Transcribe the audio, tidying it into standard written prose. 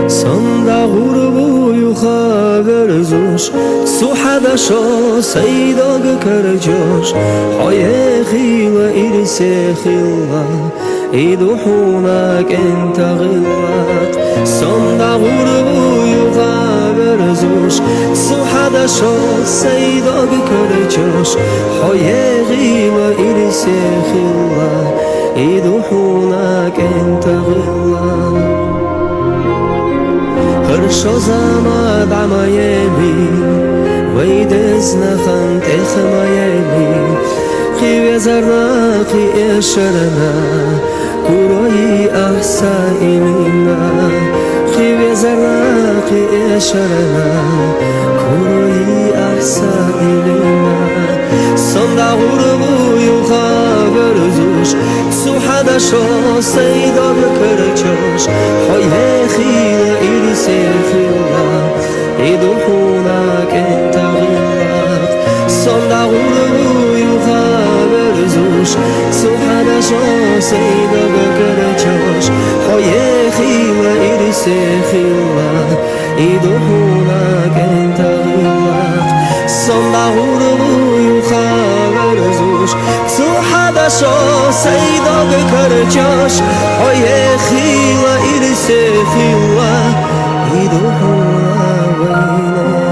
Sonda gurbu yuxaver zush Suhada sho seydog karjosh Hoye khila irse khila Iduhunak enta ghilak Sonda gurbu yuxaver zush Suhada sho seydog karjosh Hoye khila irse khila Iduhunak enta ghilak هرشاز آمد عمایمی ویدز نخند اخمایمی خیوی زرناقی اشرنا کروی احسائینا خیوی زرناقی اشرنا کروی احسائینا صندع غربوی و خابر زوش سوحد شو سیدا بکرچوش حیه خیل سيفنا يدوحونك انت غلاق صندع غربو يخابر زوش سوحنا شو سيدا بكرچوش حيخي وإرسي خلا يدوحونك انت غلاق صندع غربو يخابر زوش سوحنا شو سيدا بكرچوش حيخي وإرسي خلا يدوحونا وينا